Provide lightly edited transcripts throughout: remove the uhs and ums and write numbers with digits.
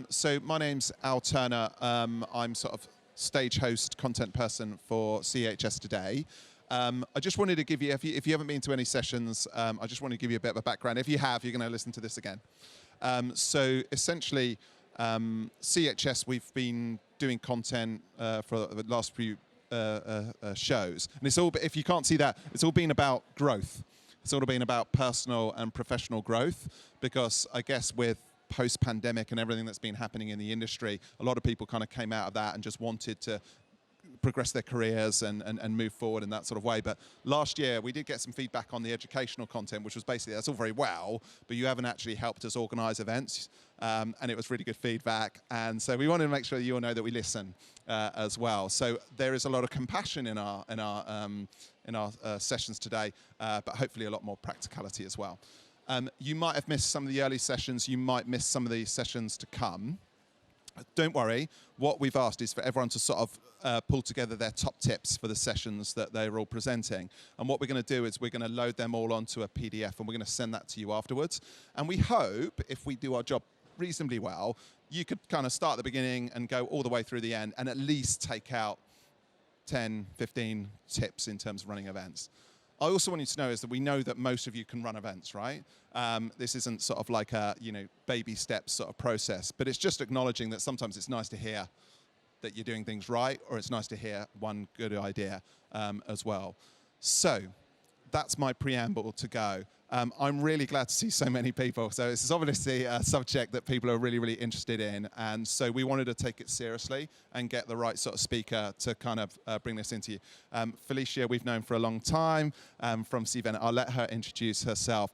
So my name's Al Turner. I'm sort of stage host, content person for CHS today. I just wanted to give you, if you haven't been to any sessions, I just want to give you a bit of a background. If you have, you're going to listen to this again. So essentially, CHS, we've been doing content for the last few shows. And it's all, if you can't see that, it's all been about growth. It's all been about personal and professional growth, because I guess with post-pandemic and everything that's been happening in the industry, a lot of people kind of came out of that and just wanted to progress their careers and move forward in that sort of way. But last year we did get some feedback on the educational content, which was basically, that's all very well, but you haven't actually helped us organise events, and it was really good feedback. And so we wanted to make sure that you all know that we listen as well. So there is a lot of compassion in our sessions today, but hopefully a lot more practicality as well. You might have missed some of the early sessions. You might miss some of these sessions to come. Don't worry. What we've asked is for everyone to sort of pull together their top tips for the sessions that they're all presenting. And what we're going to do is we're going to load them all onto a PDF, and we're going to send that to you afterwards. And we hope, if we do our job reasonably well, you could kind of start at the beginning and go all the way through the end and at least take out 10, 15 tips in terms of running events. I also want you to know is that we know that most of you can run events, right? This isn't sort of like a, baby steps sort of process, but it's just acknowledging that sometimes it's nice to hear that you're doing things right, or it's nice to hear one good idea as well. So that's my preamble to go. I'm really glad to see so many people. So this is obviously a subject that people are really, really interested in. And so we wanted to take it seriously and get the right sort of speaker to kind of bring this into you. Felicia, we've known for a long time from CVent. I'll let her introduce herself.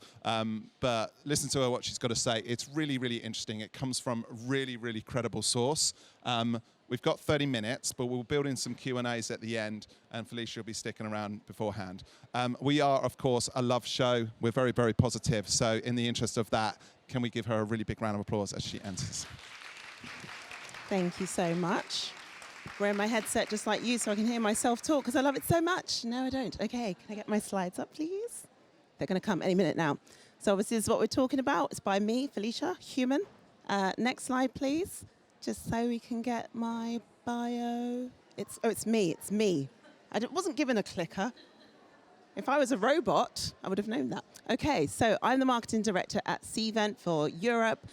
But listen to her, what she's got to say. It's really, really interesting. It comes from a really, really credible source. We've got 30 minutes, but we'll build in some Q&As at the end, and Felicia will be sticking around beforehand. We are, of course, a love show. We're very, very positive. So in the interest of that, can we give her a really big round of applause as she enters? Thank you so much. Wearing my headset just like you so I can hear myself talk because I love it so much. No, I don't. Okay, can I get my slides up, please? They're going to come any minute now. So obviously this is what we're talking about. It's by me, Felicia, human. Next slide, please. Just so we can get my bio. It's me. I wasn't given a clicker. If I was a robot, I would have known that. Okay, so I'm the marketing director at CVent for Europe.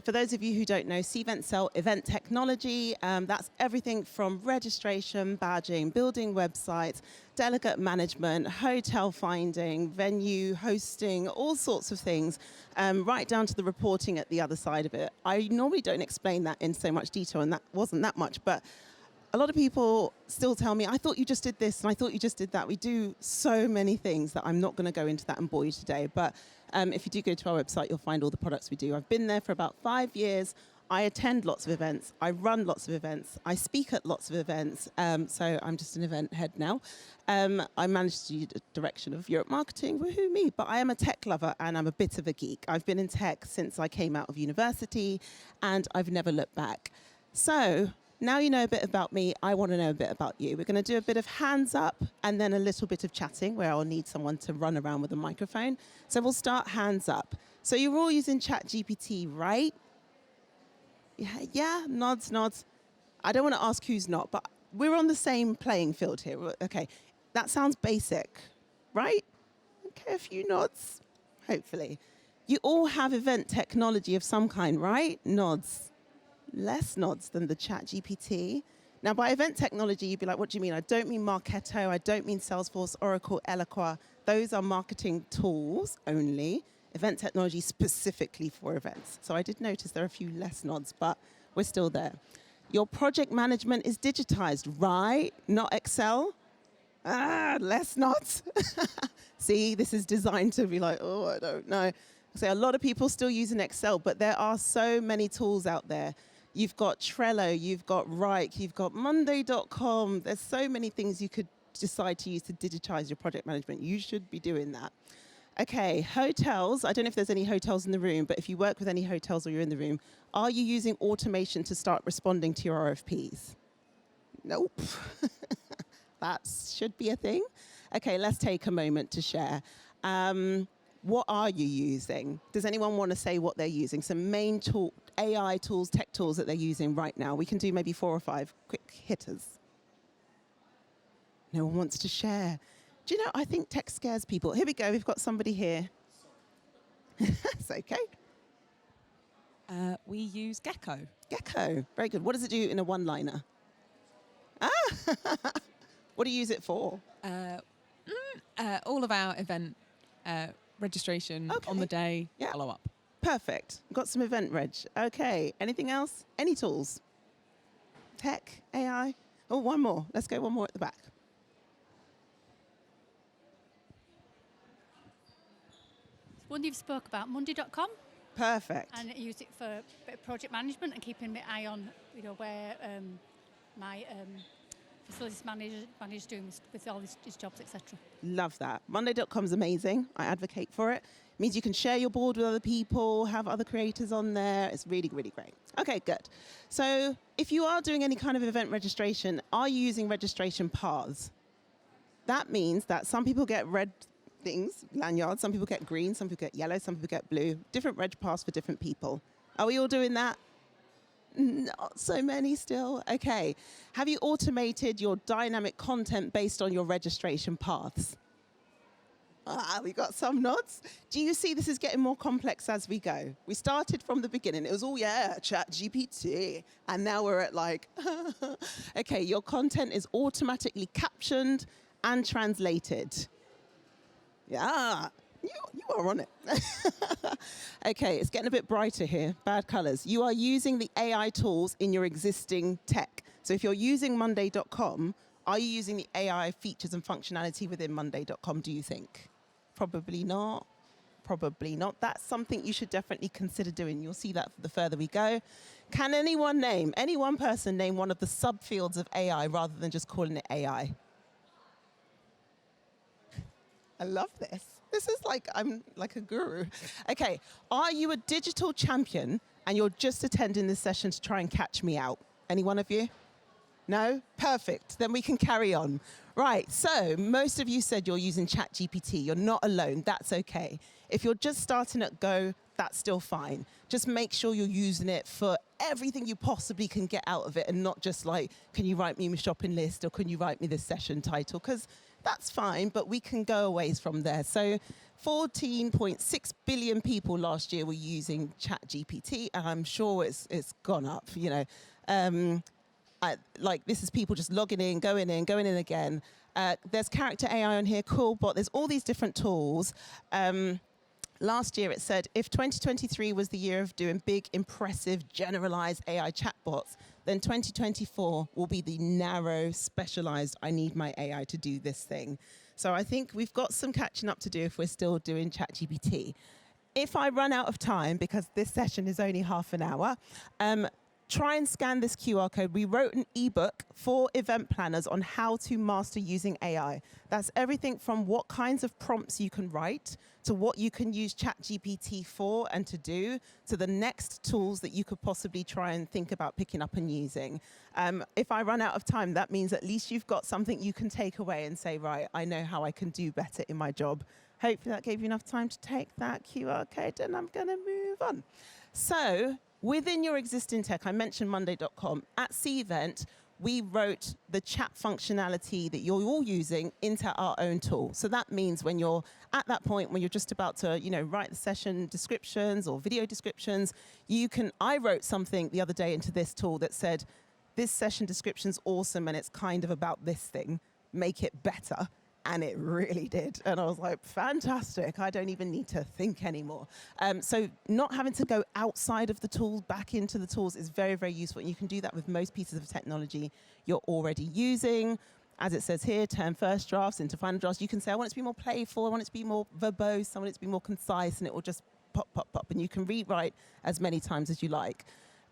For those of you who don't know, CVent sell event technology. That's everything from registration, badging, building websites, delegate management, hotel finding, venue hosting, all sorts of things, right down to the reporting at the other side of it. I normally don't explain that in so much detail, and that wasn't that much, but a lot of people still tell me, I thought you just did this, and I thought you just did that. We do so many things that I'm not going to go into that and bore you today. But if you do go to our website, you'll find all the products we do. I've been there for about 5 years. I attend lots of events. I run lots of events. I speak at lots of events. So I'm just an event head now. I manage the direction of Europe marketing. Woohoo me. But I am a tech lover, and I'm a bit of a geek. I've been in tech since I came out of university, and I've never looked back. So now you know a bit about me, I want to know a bit about you. We're going to do a bit of hands up and then a little bit of chatting where I'll need someone to run around with a microphone. So we'll start hands up. So you're all using ChatGPT, right? Yeah, nods. I don't want to ask who's not, but we're on the same playing field here. Okay, that sounds basic, right? Okay, a few nods, hopefully. You all have event technology of some kind, right? Nods. Less nods than the ChatGPT. Now, by event technology, you'd be like, what do you mean? I don't mean Marketo. I don't mean Salesforce, Oracle, Eloqua. Those are marketing tools only. Event technology specifically for events. So I did notice there are a few less nods, but we're still there. Your project management is digitized, right? Not Excel. Less nods. See, this is designed to be like, oh, I don't know. So a lot of people still using Excel, but there are so many tools out there. You've got Trello, you've got Wrike, you've got Monday.com. There's so many things you could decide to use to digitize your project management. You should be doing that. Okay, hotels. I don't know if there's any hotels in the room, but if you work with any hotels or you're in the room, are you using automation to start responding to your RFPs? Nope. That should be a thing. Okay, let's take a moment to share. What are you using? Does anyone want to say what they're using? Some main tool, AI tools, tech tools that they're using right now. We can do maybe 4 or 5 quick hitters. No one wants to share. Do you know, I think tech scares people. Here we go, we've got somebody here. It's okay. We use Gecko. Gecko, very good. What does it do in a one-liner? What do you use it for? All of our event registration on the day, follow up. Perfect. Got some event reg. Okay. Anything else? Any tools? Tech, AI? Oh, one more. Let's go one more at the back. One you've spoke about, Monday.com. Perfect. And I use it for a bit of project management and keeping my eye on, where my facilities manager's doing with all his jobs, etc. Love that. Monday.com is amazing. I advocate for it. It means you can share your board with other people, have other creators on there. It's really, really great. Okay, good. So if you are doing any kind of event registration, are you using registration paths? That means that some people get red things, lanyards, some people get green, some people get yellow, some people get blue. Different reg paths for different people. Are we all doing that? Not so many still. Okay. Have you automated your dynamic content based on your registration paths? We got some nods. Do you see this is getting more complex as we go? We started from the beginning. It was all, chat GPT. And now we're at like, okay, your content is automatically captioned and translated. Yeah. You are on it. Okay, it's getting a bit brighter here. Bad colors. You are using the AI tools in your existing tech. So if you're using Monday.com, are you using the AI features and functionality within Monday.com, do you think? Probably not. Probably not. That's something you should definitely consider doing. You'll see that the further we go. Can any one person name one of the subfields of AI rather than just calling it AI? I love this. This is like, I'm like a guru. Okay, are you a digital champion and you're just attending this session to try and catch me out? Any one of you? No? Perfect. Then we can carry on. Right, so most of you said you're using ChatGPT. You're not alone. That's okay. If you're just starting at Go, that's still fine. Just make sure you're using it for everything you possibly can get out of it and not just like, can you write me my shopping list or can you write me this session title? Because that's fine, but we can go a ways from there. So 14.6 billion people last year were using ChatGPT, and I'm sure it's gone up, like this is people just logging in, going in again. There's character AI on here, Coolbot. There's all these different tools. Last year it said, if 2023 was the year of doing big, impressive, generalized AI chatbots, then 2024 will be the narrow, specialized, I need my AI to do this thing. So I think we've got some catching up to do if we're still doing ChatGPT. If I run out of time, because this session is only half an hour, try and scan this QR code. We wrote an ebook for event planners on how to master using AI. That's everything from what kinds of prompts you can write to what you can use ChatGPT for and to do, to the next tools that you could possibly try and think about picking up and using. If I run out of time, that means at least you've got something you can take away and say, right, I know how I can do better in my job. Hopefully that gave you enough time to take that QR code, and I'm going to move on. So within your existing tech, I mentioned Monday.com. At Cvent, we wrote the chat functionality that you're all using into our own tool. So that means when you're at that point when you're just about to, write the session descriptions or video descriptions, I wrote something the other day into this tool that said, this session description's awesome and it's kind of about this thing, make it better. And it really did. And I was like, fantastic. I don't even need to think anymore. So not having to go outside of the tools, back into the tools is very, very useful. And you can do that with most pieces of technology you're already using. As it says here, turn first drafts into final drafts. You can say, I want it to be more playful. I want it to be more verbose. I want it to be more concise. And it will just pop, pop, pop. And you can rewrite as many times as you like.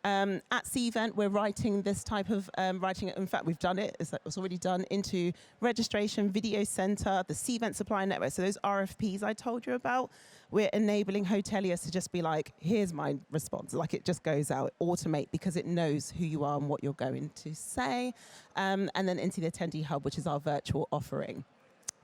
At Cvent, we're writing this type of writing. In fact, we've done it. It's already done into registration, video center, the Cvent supplier network. So those RFPs I told you about, we're enabling hoteliers to just be like, here's my response. Like it just goes out, automate, because it knows who you are and what you're going to say. And then into the attendee hub, which is our virtual offering.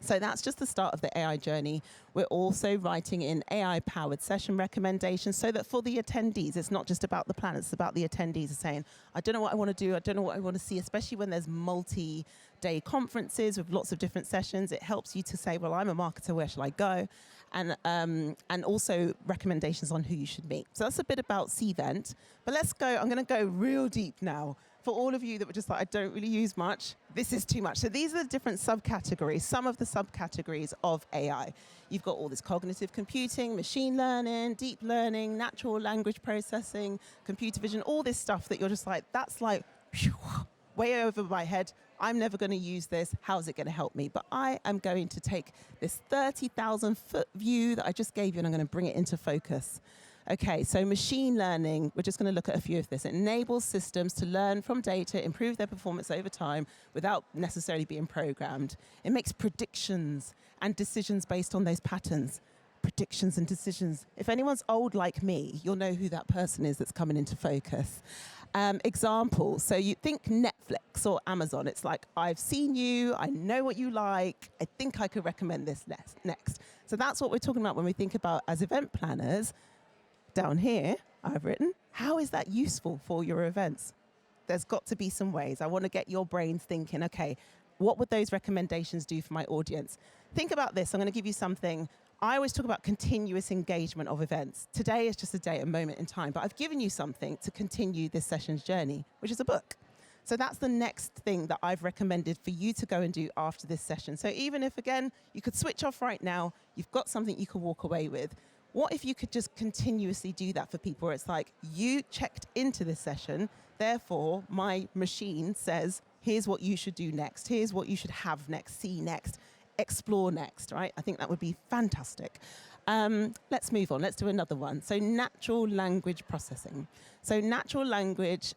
So that's just the start of the AI journey. We're also writing in AI-powered session recommendations so that for the attendees, it's not just about the planners, it's about the attendees saying, I don't know what I want to do, I don't know what I want to see, especially when there's multi-day conferences with lots of different sessions. It helps you to say, well, I'm a marketer, where shall I go? And also recommendations on who you should meet. So that's a bit about Cvent. But let's go, I'm going to go real deep now. For all of you that were just like, I don't really use much, this is too much. So these are the different subcategories, some of the subcategories of AI. You've got all this cognitive computing, machine learning, deep learning, natural language processing, computer vision, all this stuff that you're just like, that's like, phew, way over my head. I'm never going to use this. How's it going to help me? But I am going to take this 30,000 foot view that I just gave you and I'm going to bring it into focus. Okay, so machine learning, we're just going to look at a few of this. It enables systems to learn from data, improve their performance over time without necessarily being programmed. It makes predictions and decisions based on those patterns. Predictions and decisions. If anyone's old like me, you'll know who that person is that's coming into focus. Example, so you think Netflix or Amazon, it's like, I've seen you, I know what you like, I think I could recommend this next. So that's what we're talking about when we think about, as event planners. Down here, I've written, how is that useful for your events? There's got to be some ways. I want to get your brains thinking, okay, what would those recommendations do for my audience? Think about this. I'm going to give you something. I always talk about continuous engagement of events. Today is just a day, a moment in time, but I've given you something to continue this session's journey, which is a book. So that's the next thing that I've recommended for you to go and do after this session. So even if, again, you could switch off right now, you've got something you could walk away with. What if you could just continuously do that for people where it's like, you checked into this session, therefore my machine says, here's what you should do next, here's what you should have next, see next, explore next, right? I think that would be fantastic. Let's move on, let's do another one. So natural language processing. So natural language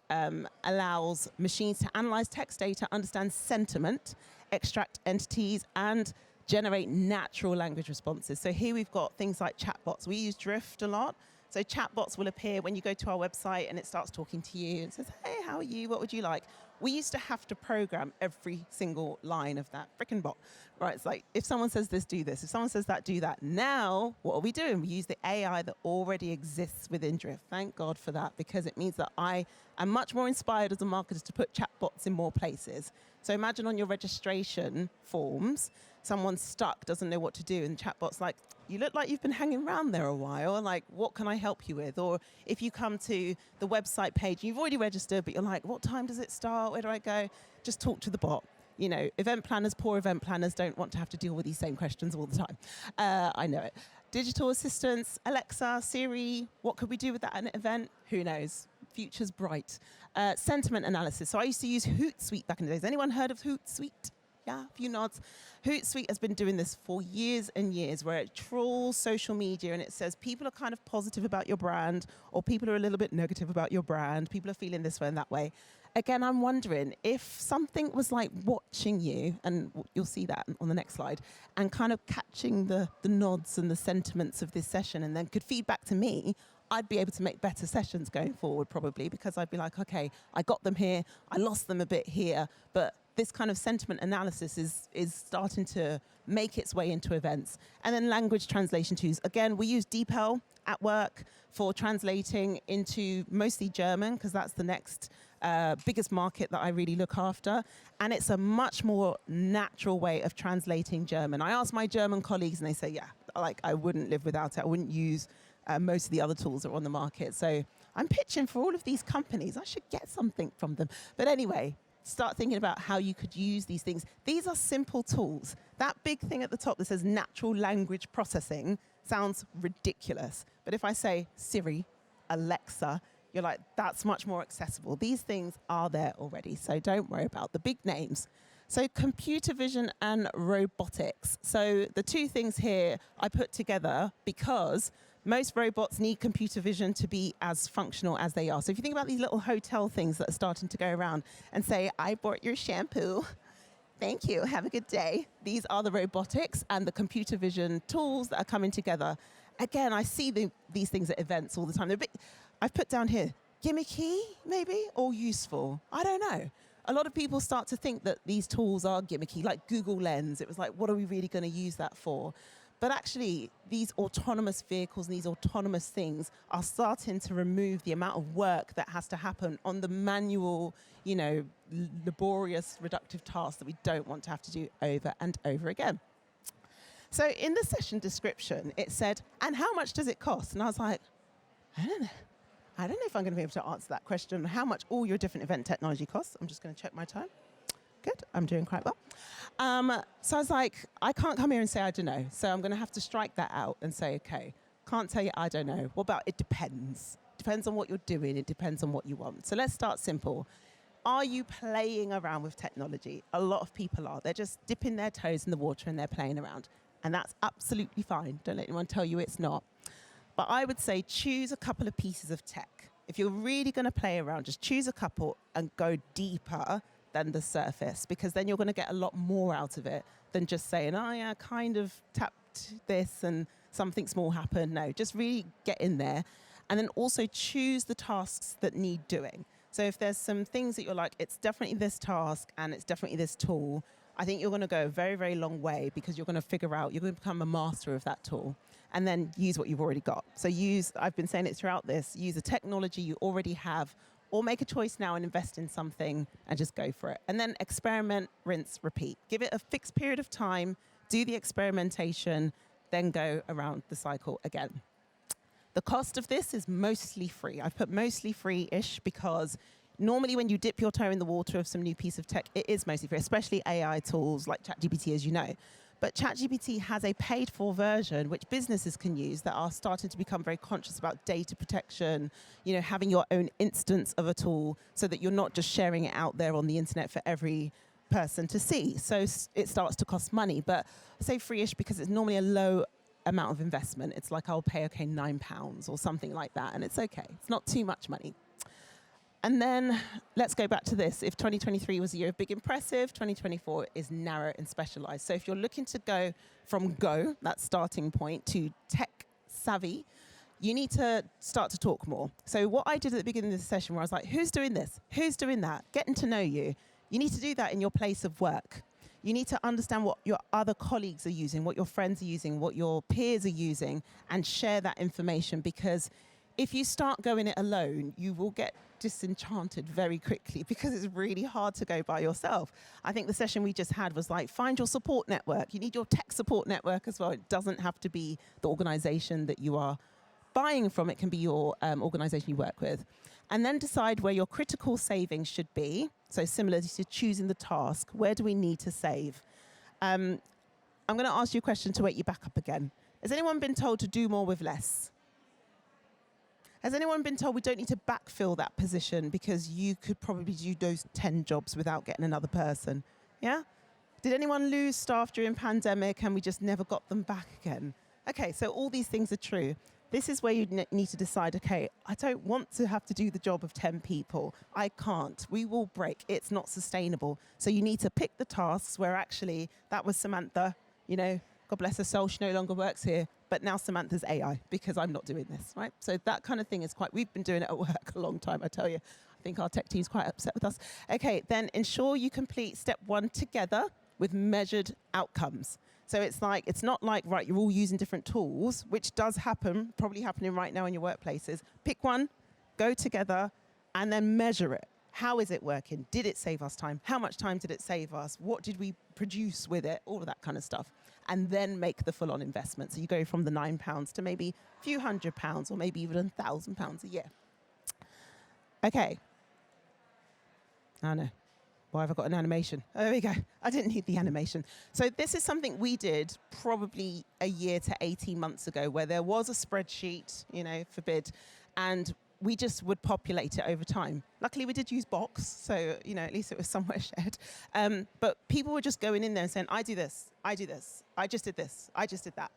allows machines to analyze text data, understand sentiment, extract entities, and generate natural language responses. So here we've got things like chatbots. We use Drift a lot. So chatbots will appear when you go to our website and it starts talking to you and says, hey, how are you? What would you like? We used to have to program every single line of that frickin' bot. Right, it's like, if someone says this, do this. If someone says that, do that. Now, what are we doing? We use the AI that already exists within Drift. Thank God for that, because it means that I am much more inspired as a marketer to put chatbots in more places. So imagine on your registration forms, someone's stuck, doesn't know what to do, and the chatbot's like, you look like you've been hanging around there a while, like, what can I help you with? Or if you come to the website page, you've already registered, but you're like, what time does it start? Where do I go? Just talk to the bot. You know, event planners, poor event planners don't want to have to deal with these same questions all the time. I know it. Digital assistants, Alexa, Siri, what could we do with that at an event? Who knows? Future's bright. Sentiment analysis. So I used to use Hootsuite back in the days. Anyone heard of Hootsuite? Yeah, a few nods. Hootsuite has been doing this for years and years, where it trawls social media and it says people are kind of positive about your brand, or people are a little bit negative about your brand. People are feeling this way and that way. Again, I'm wondering if something was like watching you, and you'll see that on the next slide, and kind of catching the nods and the sentiments of this session, and then could feed back to me, I'd be able to make better sessions going forward, probably, because I'd be like, okay, I got them here, I lost them a bit here, but this kind of sentiment analysis is starting to make its way into events. And then language translation tools. Again, we use DeepL at work for translating into mostly German, because that's the next biggest market that I really look after. And it's a much more natural way of translating German. I ask my German colleagues and they say, yeah, like I wouldn't live without it. I wouldn't use most of the other tools that are on the market. So I'm pitching for all of these companies. I should get something from them. But anyway, start thinking about how you could use these things. These are simple tools. That big thing at the top that says natural language processing sounds ridiculous. But if I say Siri, Alexa, you're like, that's much more accessible. These things are there already, so don't worry about the big names. So computer vision and robotics. So the two things here I put together because most robots need computer vision to be as functional as they are. So if you think about these little hotel things that are starting to go around and say, I bought your shampoo, thank you, have a good day. These are the robotics and the computer vision tools that are coming together. Again, I see these things at events all the time. They're a bit, I've put down here, gimmicky, maybe, or useful. I don't know. a lot of people start to think that these tools are gimmicky, like Google Lens. It was like, what are we really going to use that for? But actually, these autonomous vehicles and these autonomous things are starting to remove the amount of work that has to happen on the manual, laborious, reductive tasks that we don't want to have to do over and over again. So in the session description, it said, and how much does it cost? And I was like, I don't know. I don't know if I'm going to be able to answer that question, how much all your different event technology costs. I'm just going to check my time. Good, I'm doing quite well. So I was like, I can't come here and say I don't know. So I'm going to have to strike that out and say, okay, can't tell you I don't know. What about it depends? Depends on what you're doing. It depends on what you want. So let's start simple. Are you playing around with technology? A lot of people are. They're just dipping their toes in the water and they're playing around. And that's absolutely fine. Don't let anyone tell you it's not. But I would say choose a couple of pieces of tech. If you're really going to play around, just choose a couple and go deeper than the surface, because then you're going to get a lot more out of it than just saying, oh yeah, kind of tapped this and something small happened. No, just really get in there. And then also choose the tasks that need doing. So if there's some things that you're like, it's definitely this task and it's definitely this tool, I think you're going to go a very, very long way, because you're going to figure out, you're going to become a master of that tool, and then use what you've already got. So I've been saying it throughout this, use a technology you already have, or make a choice now and invest in something and just go for it. And then experiment, rinse, repeat. Give it a fixed period of time, do the experimentation, then go around the cycle again. The cost of this is mostly free. I've put mostly free-ish because normally when you dip your toe in the water of some new piece of tech, it is mostly free, especially AI tools like ChatGPT, as you know. But ChatGPT has a paid-for version which businesses can use that are starting to become very conscious about data protection, having your own instance of a tool so that you're not just sharing it out there on the internet for every person to see. So it starts to cost money. But I say free-ish because it's normally a low amount of investment. It's like I'll pay, £9 or something like that, and it's okay. It's not too much money. And then let's go back to this. If 2023 was a year of big impressive, 2024 is narrow and specialized. So if you're looking to go from go, that starting point, to tech savvy, you need to start to talk more. So what I did at the beginning of the session, where I was like, who's doing this? Who's doing that? Getting to know you. You need to do that in your place of work. You need to understand what your other colleagues are using, what your friends are using, what your peers are using, and share that information, because if you start going it alone, you will get disenchanted very quickly, because it's really hard to go by yourself. I think the session we just had was like, find your support network. You need your tech support network as well. It doesn't have to be the organization that you are buying from. It can be your organization you work with. And then decide where your critical savings should be. So similar to choosing the task, where do we need to save? I'm going to ask you a question to wake you back up again. Has anyone been told to do more with less? Has anyone been told we don't need to backfill that position because you could probably do those 10 jobs without getting another person? Yeah? Did anyone lose staff during pandemic and we just never got them back again? Okay, so all these things are true. This is where you need to decide, okay, I don't want to have to do the job of 10 people. I can't. We will break. It's not sustainable. So you need to pick the tasks where actually that was Samantha, God bless her soul, she no longer works here, but now Samantha's AI because I'm not doing this, right? So that kind of thing is we've been doing it at work a long time, I tell you. I think our tech team's quite upset with us. Okay, then ensure you complete step 1 together with measured outcomes. So it's not like, right, you're all using different tools, which does happen, probably happening right now in your workplaces. Pick one, go together, and then measure it. How is it working? Did it save us time? How much time did it save us? What did we produce with it? All of that kind of stuff. And then make the full-on investment. So you go from the £9 to maybe a few £100 or maybe even £1,000 a year. Okay. Oh no. Why have I got an animation? Oh, there we go. I didn't need the animation. So this is something we did probably a year to 18 months ago, where there was a spreadsheet, forbid, and we just would populate it over time. Luckily, we did use Box, so at least it was somewhere shared. But people were just going in there and saying, I do this, I do this, I just did this, I just did that,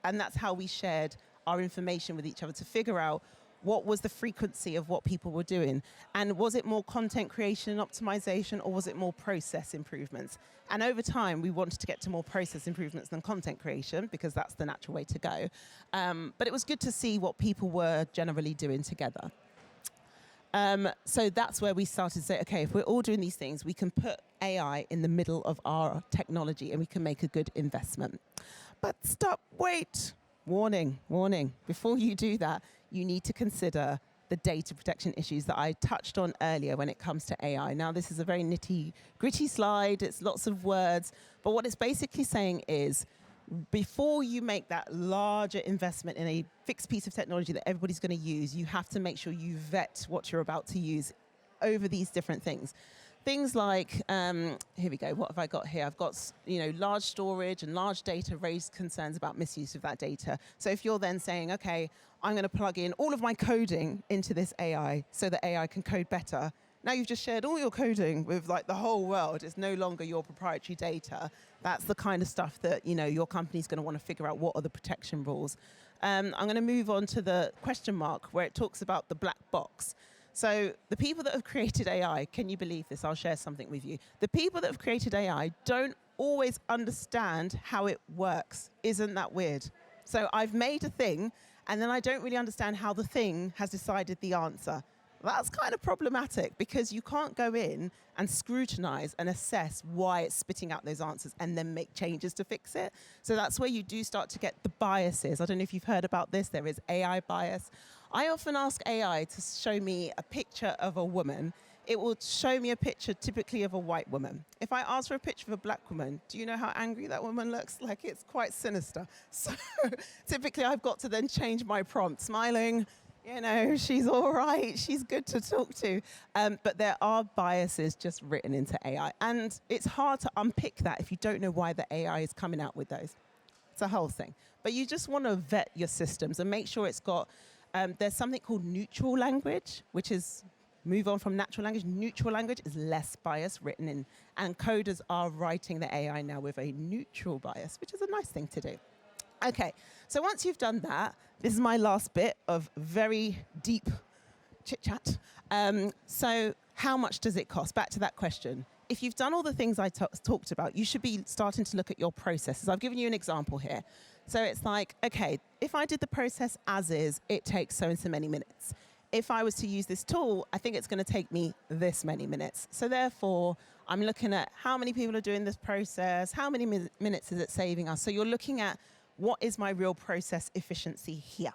and that's how we shared our information with each other to figure out what was the frequency of what people were doing. And was it more content creation and optimization, or was it more process improvements? And over time, we wanted to get to more process improvements than content creation, because that's the natural way to go. But it was good to see what people were generally doing together. So that's where we started to say, okay, if we're all doing these things, we can put AI in the middle of our technology and we can make a good investment. But stop, wait, warning, warning. Before you do that, you need to consider the data protection issues that I touched on earlier when it comes to AI. Now, this is a very nitty-gritty slide. It's lots of words. But what it's basically saying is, before you make that larger investment in a fixed piece of technology that everybody's going to use, you have to make sure you vet what you're about to use over these different things. Things like, here we go, what have I got here? I've got, large storage and large data raise concerns about misuse of that data. So if you're then saying, okay, I'm going to plug in all of my coding into this AI so that AI can code better, now you've just shared all your coding with the whole world. It's no longer your proprietary data. That's the kind of stuff that your company's going to want to figure out what are the protection rules. I'm going to move on to the question mark where it talks about the black box. So the people that have created AI, can you believe this? I'll share something with you. The people that have created AI don't always understand how it works. Isn't that weird? So I've made a thing, and then I don't really understand how the thing has decided the answer. That's kind of problematic because you can't go in and scrutinize and assess why it's spitting out those answers and then make changes to fix it. So that's where you do start to get the biases. I don't know if you've heard about this. There is AI bias. I often ask AI to show me a picture of a woman. It will show me a picture typically of a white woman. If I ask for a picture of a black woman, do you know how angry that woman looks? Like, it's quite sinister. So typically I've got to then change my prompt, smiling, she's all right, she's good to talk to. But there are biases just written into AI. And it's hard to unpick that if you don't know why the AI is coming out with those. It's a whole thing. But you just want to vet your systems and make sure it's got, there's something called neutral language, which is, move on from natural language. Neutral language is less bias written in, and coders are writing the AI now with a neutral bias, which is a nice thing to do. Okay, so once you've done that, this is my last bit of very deep chit-chat. So how much does it cost? Back to that question. If you've done all the things I talked about, you should be starting to look at your processes. I've given you an example here. So it's like, okay, if I did the process as is, it takes so and so many minutes. If I was to use this tool, I think it's going to take me this many minutes. So therefore, I'm looking at how many people are doing this process, how many minutes is it saving us. So you're looking at what is my real process efficiency here.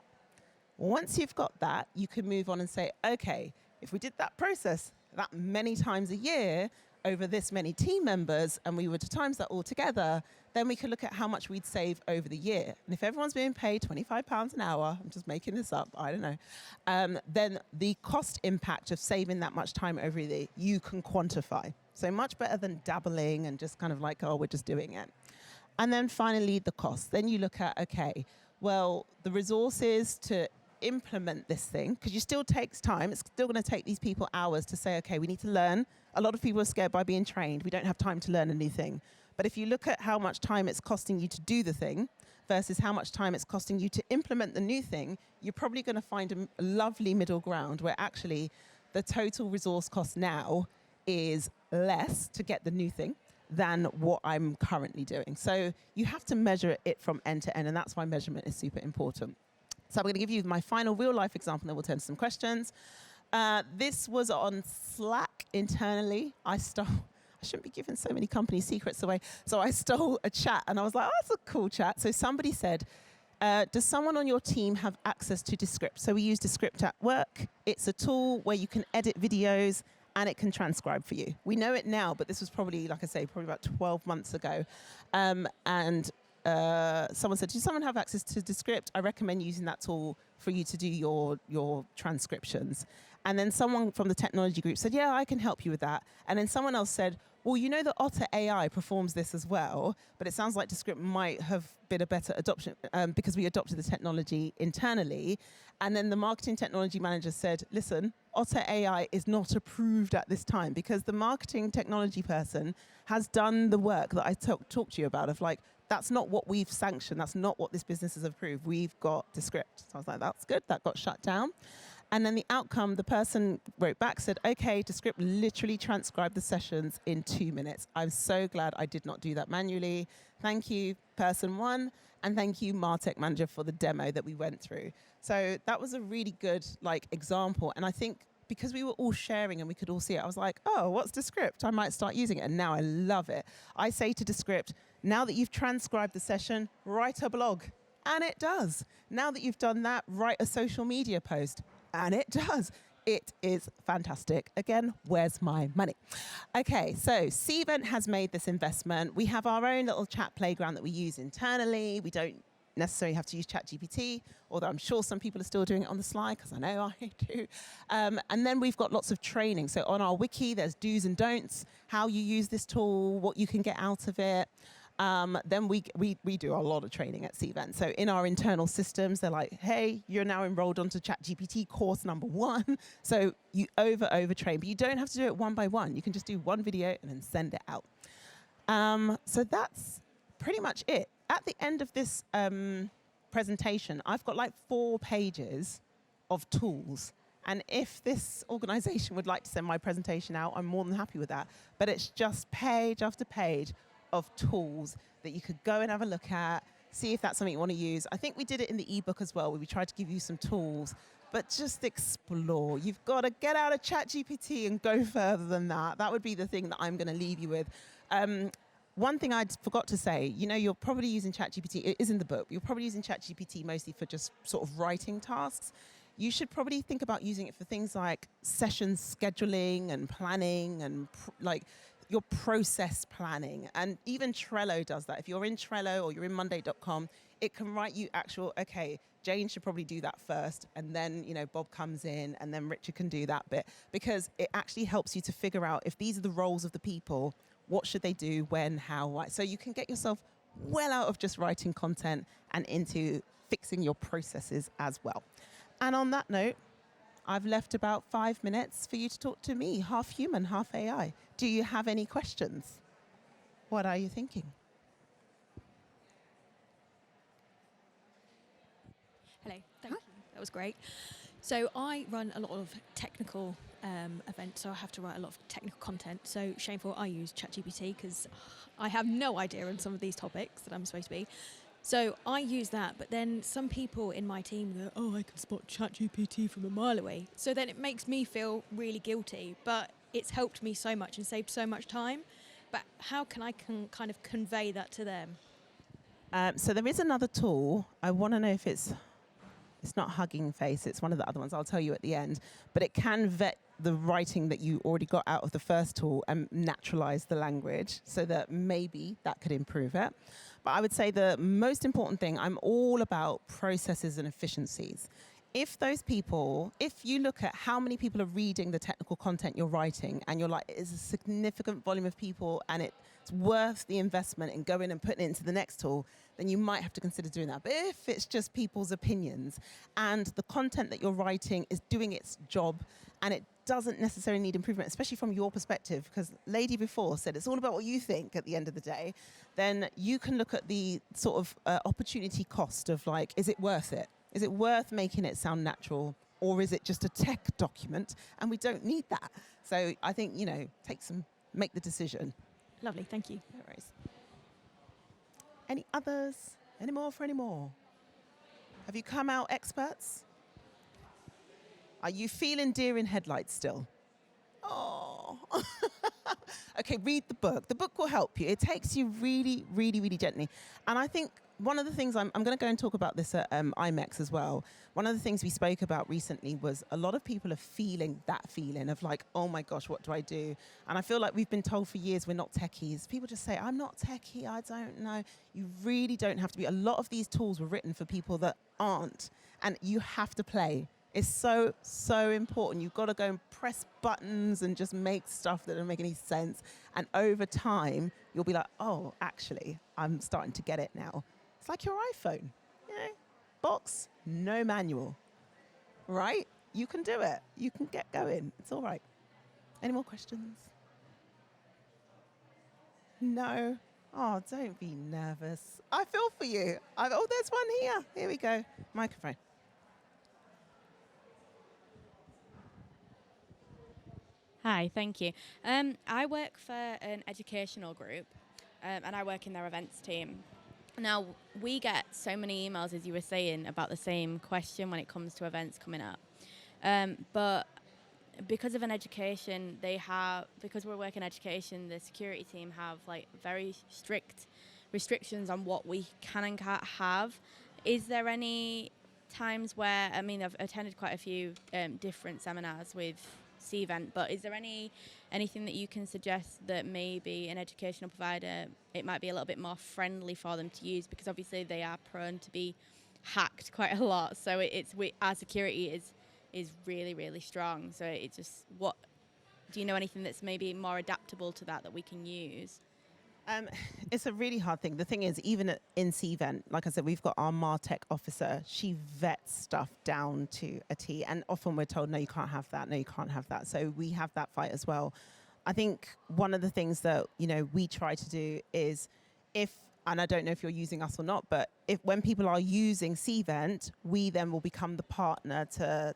Once you've got that, you can move on and say, okay, if we did that process that many times a year over this many team members, and we were to times that all together, then we could look at how much we'd save over the year. And if everyone's being paid £25 an hour, I'm just making this up, I don't know, then the cost impact of saving that much time over the year, you can quantify. So much better than dabbling and just kind of like, oh, we're just doing it. And then finally, the cost. Then you look at, okay, well, the resources to implement this thing, because it still takes time. It's still going to take these people hours to say, okay, we need to learn. A lot of people are scared by being trained. We don't have time to learn a new thing. But if you look at how much time it's costing you to do the thing versus how much time it's costing you to implement the new thing, you're probably going to find a lovely middle ground where actually the total resource cost now is less to get the new thing than what I'm currently doing. So you have to measure it from end to end, and that's why measurement is super important. So I'm going to give you my final real-life example, and then we'll turn to some questions. This was on Slack internally. I shouldn't be giving so many company secrets away. So I stole a chat, and I was like, oh, that's a cool chat. So somebody said, does someone on your team have access to Descript? So we use Descript at work. It's a tool where you can edit videos, and it can transcribe for you. We know it now, but this was probably, like I say, probably about 12 months ago. Someone said, does someone have access to Descript? I recommend using that tool for you to do your transcriptions. And then someone from the technology group said, yeah, I can help you with that. And then someone else said, well, you know that Otter AI performs this as well, but it sounds like Descript might have been a better adoption because we adopted the technology internally. And then the marketing technology manager said, listen, Otter AI is not approved at this time because the marketing technology person has done the work that I talked to you about of like, that's not what we've sanctioned. That's not what this business has approved. We've got Descript. So I was like, that's good. That got shut down. And then the outcome, the person wrote back, said, okay, Descript literally transcribed the sessions in 2 minutes. I'm so glad I did not do that manually. Thank you, person one. And thank you, MarTech manager, for the demo that we went through. So that was a really good example. And I think because we were all sharing and we could all see it, I was like, oh, what's Descript? I might start using it. And now I love it. I say to Descript, now that you've transcribed the session, write a blog. And it does. Now that you've done that, write a social media post. And it does. It is fantastic. Again, where's my money? Okay, so Cvent has made this investment. We have our own little chat playground that we use internally. We don't necessarily have to use ChatGPT, although I'm sure some people are still doing it on the slide, because I know I do. And then we've got lots of training. So on our wiki, there's do's and don'ts, how you use this tool, what you can get out of it. Then we do a lot of training at Cvent. So in our internal systems, they're like, hey, you're now enrolled onto ChatGPT course number 1. So you over train, but you don't have to do it one by one. You can just do one video and then send it out. So that's pretty much it. At the end of this presentation, I've got like 4 pages of tools. And if this organization would like to send my presentation out, I'm more than happy with that. But it's just page after page of tools that you could go and have a look at, see if that's something you want to use. I think we did it in the ebook as well, where we tried to give you some tools, but just explore. You've got to get out of ChatGPT and go further than that. That would be the thing that I'm going to leave you with. One thing I forgot to say, you know, you're probably using ChatGPT, it is in the book, you're probably using ChatGPT mostly for just sort of writing tasks. You should probably think about using it for things like session scheduling and planning and like your process planning. And even Trello does that. If you're in Trello or you're in Monday.com, it can write you actual, okay, Jane should probably do that first, and then, you know, Bob comes in, and then Richard can do that bit, because it actually helps you to figure out if these are the roles of the people, what should they do, when, how, why. So you can get yourself well out of just writing content and into fixing your processes as well. And on that note, I've left about 5 minutes for you to talk to me, half human, half AI. Do you have any questions? What are you thinking? Hello, thank you. That was great. So I run a lot of technical events, so I have to write a lot of technical content. So shameful, I use ChatGPT because I have no idea on some of these topics that I'm supposed to be. So I use that, but then some people in my team go, oh, I can spot ChatGPT from a mile away. So then it makes me feel really guilty, but it's helped me so much and saved so much time. But how can I kind of convey that to them? So there is another tool. I want to know if it's not Hugging Face, it's one of the other ones. I'll tell you at the end. But it can vet the writing that you already got out of the first tool and naturalize the language, so that maybe that could improve it. But I would say the most important thing, I'm all about processes and efficiencies. If you look at how many people are reading the technical content you're writing, and you're like, it's a significant volume of people and it's worth the investment in going and putting it into the next tool, then you might have to consider doing that. But if it's just people's opinions and the content that you're writing is doing its job and it doesn't necessarily need improvement, especially from your perspective, because lady before said it's all about what you think at the end of the day, then you can look at the sort of opportunity cost of like, is it worth it? Is it worth making it sound natural, or is it just a tech document and we don't need that? So I think, you know, make the decision. Lovely, thank you. No worries. Any others? Any more for any more? Have you come out experts? Are you feeling deer in headlights still? Oh. Okay, read the book. The book will help you. It takes you really, really, really gently. And I think one of the things, I'm going to go and talk about this at IMEX as well. One of the things we spoke about recently was a lot of people are feeling that feeling of like, oh my gosh, what do I do? And I feel like we've been told for years we're not techies. People just say, I'm not techie, I don't know. You really don't have to be. A lot of these tools were written for people that aren't. And you have to play. It's so, so important. You've got to go and press buttons and just make stuff that don't make any sense. And over time, you'll be like, oh, actually, I'm starting to get it now. It's like your iPhone, you know, box, no manual, right? You can do it. You can get going. It's all right. Any more questions? No? Oh, don't be nervous. I feel for you. Oh, there's one here. Here we go. Microphone. Hi, thank you. I work for an educational group, and I work in their events team. Now, we get so many emails, as you were saying, about the same question when it comes to events coming up. But because of an education, because we're working education, the security team have like very strict restrictions on what we can and can't have. Is there any times where, I mean, I've attended quite a few different seminars with C-Vent, but is there anything that you can suggest that maybe an educational provider, it might be a little bit more friendly for them to use, because obviously they are prone to be hacked quite a lot, so our security is really, really strong. So it's just, what do you know, anything that's maybe more adaptable to that we can use? It's a really hard thing. The thing is, even in C-Vent, like I said, we've got our MarTech officer. She vets stuff down to a T. And often we're told, no, you can't have that. No, you can't have that. So we have that fight as well. I think one of the things that, we try to do is and I don't know if you're using us or not, but when people are using C-Vent, we then will become the partner to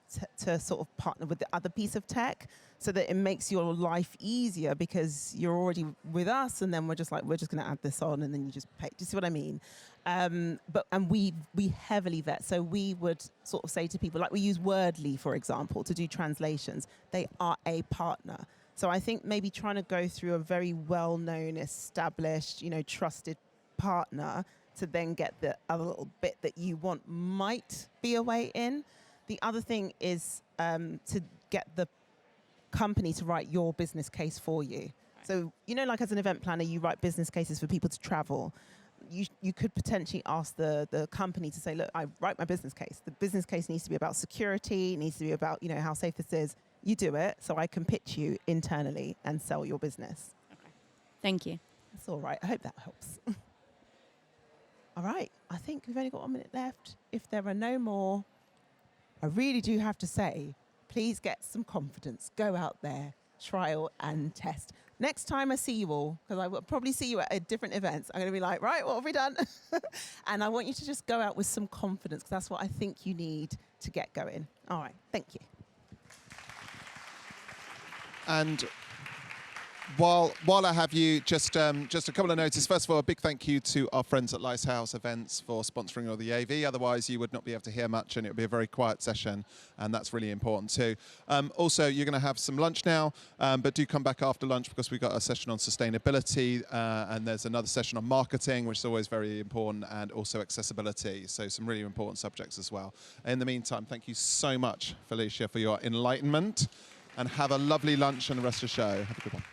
sort of partner with the other piece of tech, so that it makes your life easier, because you're already with us, and then we're just going to add this on, and then you just pay. Do you see what I mean? And we heavily vet. So we would sort of say to people, like we use Wordly, for example, to do translations. They are a partner. So I think maybe trying to go through a very well-known, established, trusted partner to then get the other little bit that you want might be a way in. The other thing is to get the company to write your business case for you. Right. So, like as an event planner, you write business cases for people to travel. You could potentially ask the company to say, look, I write my business case. The business case needs to be about security, it needs to be about, how safe this is. You do it, so I can pitch you internally and sell your business. Okay. Thank you. That's all right. I hope that helps. All right, I think we've only got 1 minute left. If there are no more, I really do have to say, please get some confidence. Go out there, trial and test. Next time I see you all, because I will probably see you at different events, I'm going to be like, right, what have we done? And I want you to just go out with some confidence, because that's what I think you need to get going. All right, thank you. And while I have you, just a couple of notes. First of all, a big thank you to our friends at Lighthouse Events for sponsoring all the AV. Otherwise, you would not be able to hear much, and it would be a very quiet session, and that's really important too. Also, you're going to have some lunch now, but do come back after lunch, because we've got a session on sustainability, and there's another session on marketing, which is always very important, and also accessibility. So some really important subjects as well. In the meantime, thank you so much, Felicia, for your enlightenment, and have a lovely lunch and the rest of the show. Have a good one.